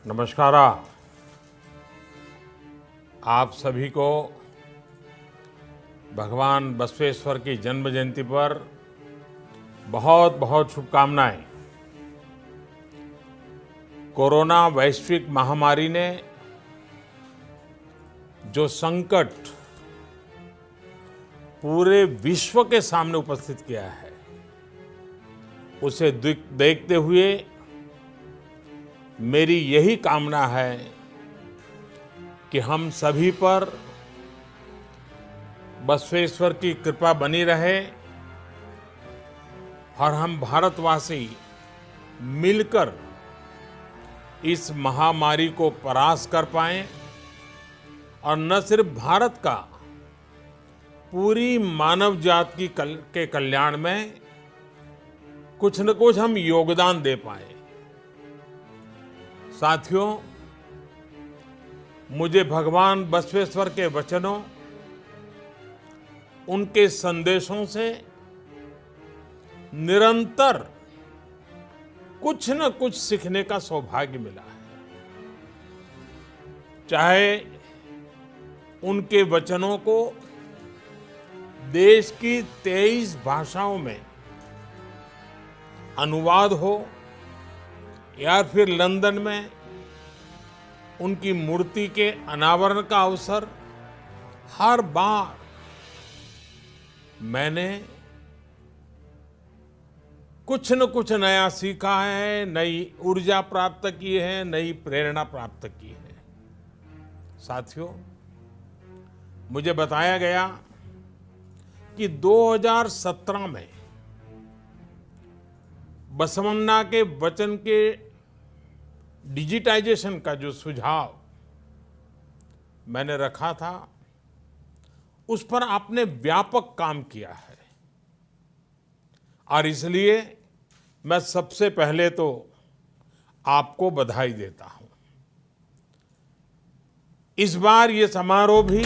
नमस्कार। आप सभी को भगवान बसवेश्वर की जन्म जयंती पर बहुत बहुत शुभकामनाएं। कोरोना वैश्विक महामारी ने जो संकट पूरे विश्व के सामने उपस्थित किया है, उसे देखते हुए मेरी यही कामना है कि हम सभी पर बसवेश्वर की कृपा बनी रहे और हम भारतवासी मिलकर इस महामारी को परास्त कर पाएं और न सिर्फ भारत का, पूरी मानव जाति के कल्याण में कुछ न कुछ हम योगदान दे पाएं। साथियों, मुझे भगवान बसवेश्वर के वचनों, उनके संदेशों से निरंतर कुछ न कुछ सीखने का सौभाग्य मिला है। चाहे उनके वचनों को देश की 23 भाषाओं में अनुवाद हो या फिर लंदन में उनकी मूर्ति के अनावरण का अवसर, हर बार मैंने कुछ न कुछ नया सीखा है, नई ऊर्जा प्राप्त की है, नई प्रेरणा प्राप्त की है। साथियों, मुझे बताया गया कि 2017 में बसवन्ना के वचन के डिजिटाइजेशन का जो सुझाव मैंने रखा था, उस पर आपने व्यापक काम किया है और इसलिए मैं सबसे पहले तो आपको बधाई देता हूं। इस बार ये समारोह भी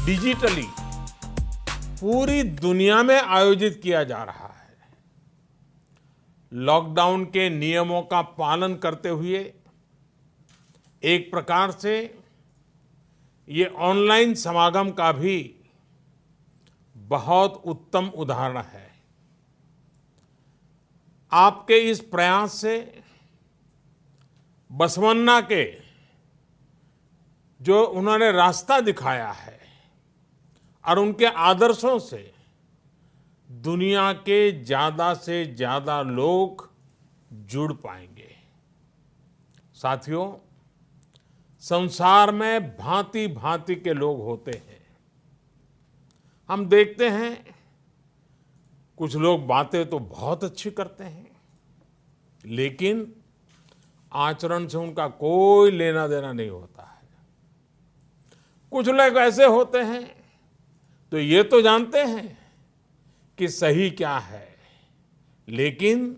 डिजिटली पूरी दुनिया में आयोजित किया जा रहा है। लॉकडाउन के नियमों का पालन करते हुए एक प्रकार से ये ऑनलाइन समागम का भी बहुत उत्तम उदाहरण है। आपके इस प्रयास से बसवन्ना के जो उन्होंने रास्ता दिखाया है और उनके आदर्शों से दुनिया के ज्यादा से ज्यादा लोग जुड़ पाएंगे। साथियों, संसार में भांति भांति के लोग होते हैं। हम देखते हैं कुछ लोग बातें तो बहुत अच्छी करते हैं, लेकिन आचरण से उनका कोई लेना देना नहीं होता है। कुछ लोग ऐसे होते हैं तो ये तो जानते हैं कि सही क्या है, लेकिन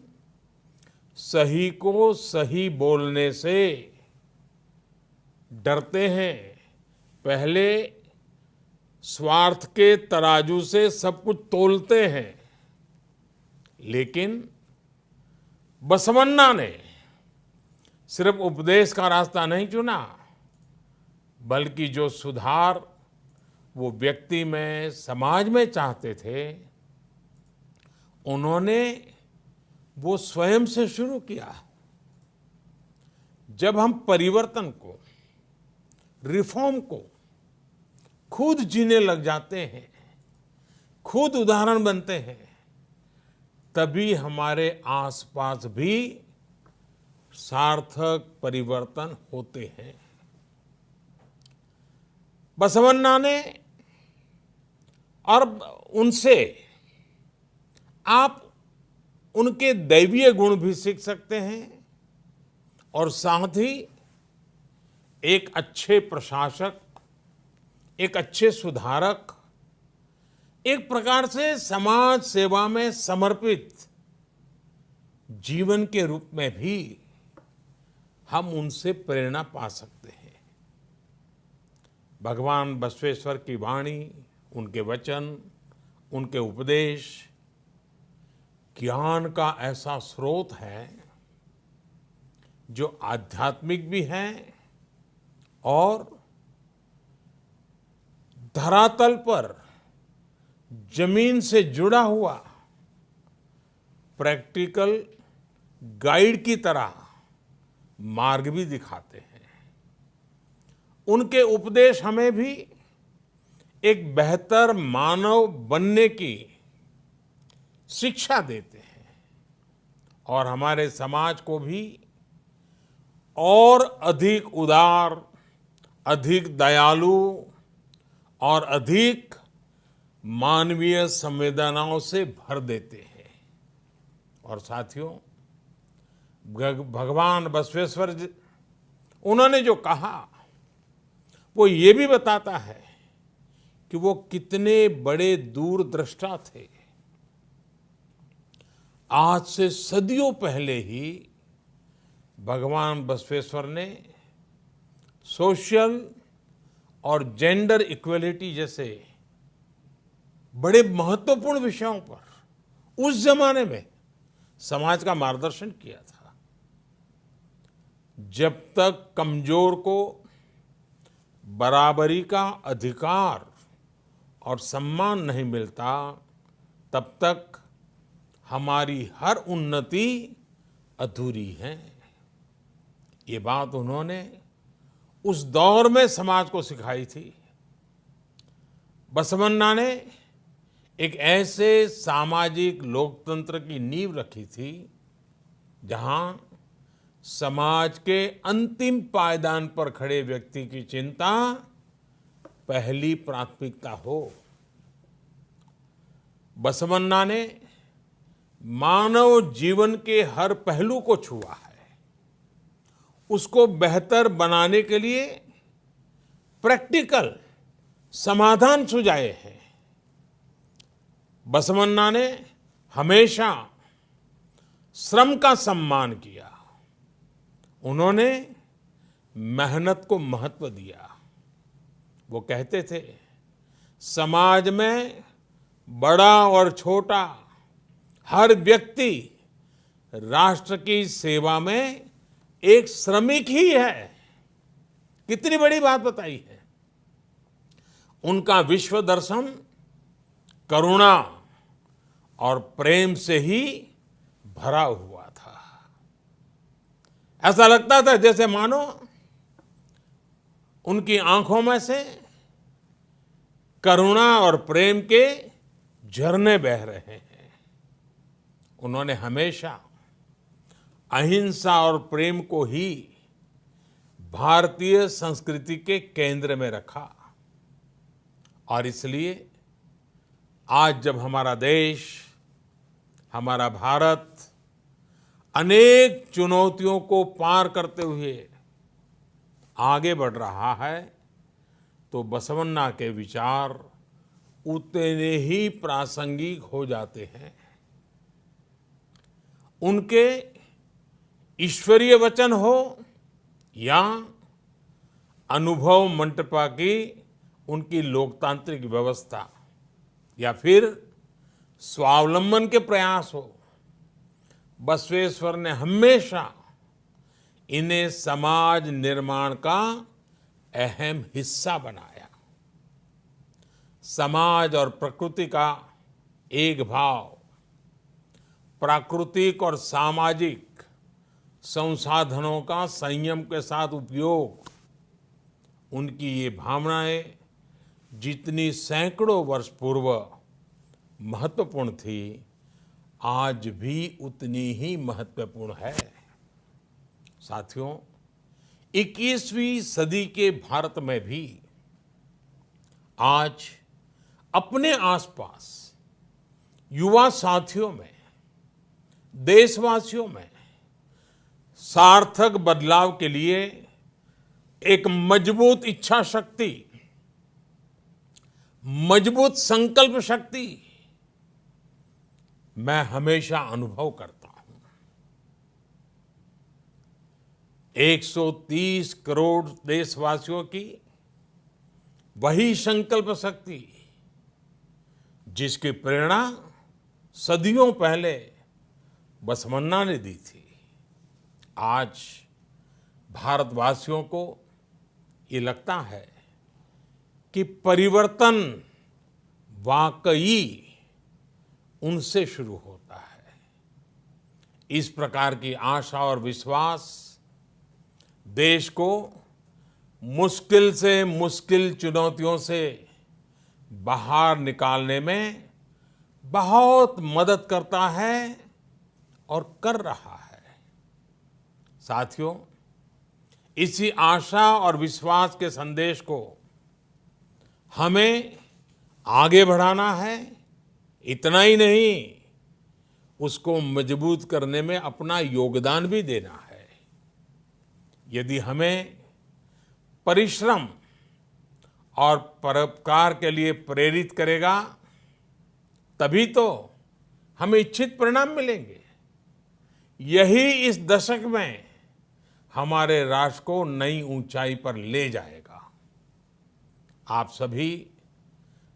सही को सही बोलने से डरते हैं। पहले स्वार्थ के तराजू से सब कुछ तोलते हैं। लेकिन बसवन्ना ने सिर्फ उपदेश का रास्ता नहीं चुना, बल्कि जो सुधार वो व्यक्ति में, समाज में चाहते थे, उन्होंने वो स्वयं से शुरू किया। जब हम परिवर्तन को, रिफॉर्म को खुद जीने लग जाते हैं, खुद उदाहरण बनते हैं, तभी हमारे आसपास भी सार्थक परिवर्तन होते हैं। बसवन्ना ने और उनसे आप उनके दैवीय गुण भी सीख सकते हैं और साथ ही एक अच्छे प्रशासक, एक अच्छे सुधारक, एक प्रकार से समाज सेवा में समर्पित जीवन के रूप में भी हम उनसे प्रेरणा पा सकते हैं। भगवान बसवेश्वर की वाणी, उनके वचन, उनके उपदेश ज्ञान का ऐसा स्रोत है जो आध्यात्मिक भी है और धरातल पर जमीन से जुड़ा हुआ प्रैक्टिकल गाइड की तरह मार्ग भी दिखाते हैं। उनके उपदेश हमें भी एक बेहतर मानव बनने की शिक्षा देते हैं और हमारे समाज को भी और अधिक उदार, अधिक दयालु और अधिक मानवीय संवेदनाओं से भर देते हैं। और साथियों, भगवान बसवेश्वर जी उन्होंने जो कहा वो ये भी बताता है कि वो कितने बड़े दूरदृष्टा थे। आज से सदियों पहले ही भगवान बसवेश्वर ने सोशल और जेंडर इक्वलिटी जैसे बड़े महत्वपूर्ण विषयों पर उस जमाने में समाज का मार्गदर्शन किया था। जब तक कमजोर को बराबरी का अधिकार और सम्मान नहीं मिलता, तब तक हमारी हर उन्नति अधूरी है। ये बात उन्होंने उस दौर में समाज को सिखाई थी। बसवन्ना ने एक ऐसे सामाजिक लोकतंत्र की नींव रखी थी जहां समाज के अंतिम पायदान पर खड़े व्यक्ति की चिंता पहली प्राथमिकता हो। बसवन्ना ने मानव जीवन के हर पहलू को छुआ है, उसको बेहतर बनाने के लिए प्रैक्टिकल समाधान सुझाए हैं। बसवन्ना ने हमेशा श्रम का सम्मान किया। उन्होंने मेहनत को महत्व दिया। वो कहते थे, समाज में बड़ा और छोटा हर व्यक्ति राष्ट्र की सेवा में एक श्रमिक ही है। कितनी बड़ी बात बताई है। उनका विश्व दर्शन करुणा और प्रेम से ही भरा हुआ था। ऐसा लगता था जैसे मानो उनकी आंखों में से करुणा और प्रेम के झरने बह रहे हैं। उन्होंने हमेशा अहिंसा और प्रेम को ही भारतीय संस्कृति के केंद्र में रखा। और इसलिए आज जब हमारा देश, हमारा भारत अनेक चुनौतियों को पार करते हुए आगे बढ़ रहा है, तो बसवन्ना के विचार उतने ही प्रासंगिक हो जाते हैं। उनके ईश्वरीय वचन हो या अनुभव मंटपा की उनकी लोकतांत्रिक व्यवस्था या फिर स्वावलंबन के प्रयास हो, बसवेश्वर ने हमेशा इन्हें समाज निर्माण का अहम हिस्सा बनाया। समाज और प्रकृति का एक भाव, प्राकृतिक और सामाजिक संसाधनों का संयम के साथ उपयोग, उनकी ये भावनाएं जितनी सैकड़ों वर्ष पूर्व महत्वपूर्ण थी, आज भी उतनी ही महत्वपूर्ण है। साथियों, 21वीं सदी के भारत में भी आज अपने आसपास युवा साथियों में, देशवासियों में सार्थक बदलाव के लिए एक मजबूत इच्छा शक्ति, मजबूत संकल्प शक्ति मैं हमेशा अनुभव करता हूं। 130 करोड़ देशवासियों की वही संकल्प शक्ति जिसकी प्रेरणा सदियों पहले बसवन्ना ने दी थी। आज भारतवासियों को ये लगता है कि परिवर्तन वाकई उनसे शुरू होता है। इस प्रकार की आशा और विश्वास देश को मुश्किल से मुश्किल चुनौतियों से बाहर निकालने में बहुत मदद करता है और कर रहा है। साथियों, इसी आशा और विश्वास के संदेश को हमें आगे बढ़ाना है। इतना ही नहीं, उसको मजबूत करने में अपना योगदान भी देना है। यदि हमें परिश्रम और परोपकार के लिए प्रेरित करेगा, तभी तो हमें इच्छित परिणाम मिलेंगे। यही इस दशक में हमारे राष्ट्र को नई ऊंचाई पर ले जाएगा। आप सभी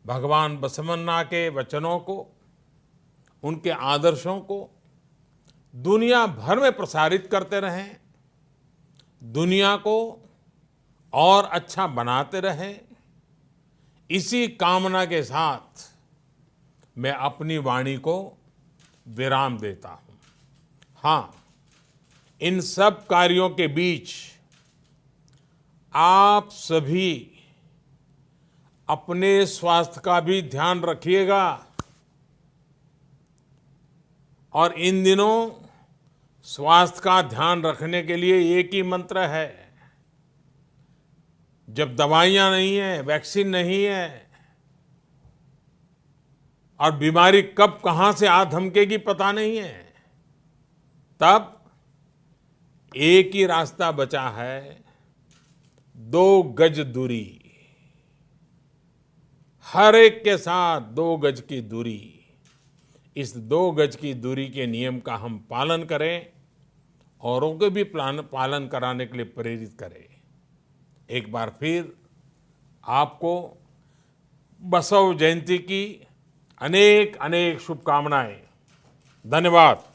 भगवान बसवन्ना के वचनों को, उनके आदर्शों को दुनिया भर में प्रसारित करते रहें, दुनिया को और अच्छा बनाते रहें। इसी कामना के साथ मैं अपनी वाणी को विराम देता हूं। हाँ, इन सब कार्यों के बीच आप सभी अपने स्वास्थ्य का भी ध्यान रखिएगा। और इन दिनों स्वास्थ्य का ध्यान रखने के लिए एक ही मंत्र है। जब दवाइयां नहीं है, वैक्सीन नहीं है और बीमारी कब कहां से आ धमकेगी पता नहीं है, तब एक ही रास्ता बचा है, 2 गज दूरी। हर एक के साथ 2 गज की दूरी। इस 2 गज की दूरी के नियम का हम पालन करें, औरों को भी पालन कराने के लिए प्रेरित करें। एक बार फिर आपको बसव जयंती की अनेक अनेक शुभकामनाएं। धन्यवाद।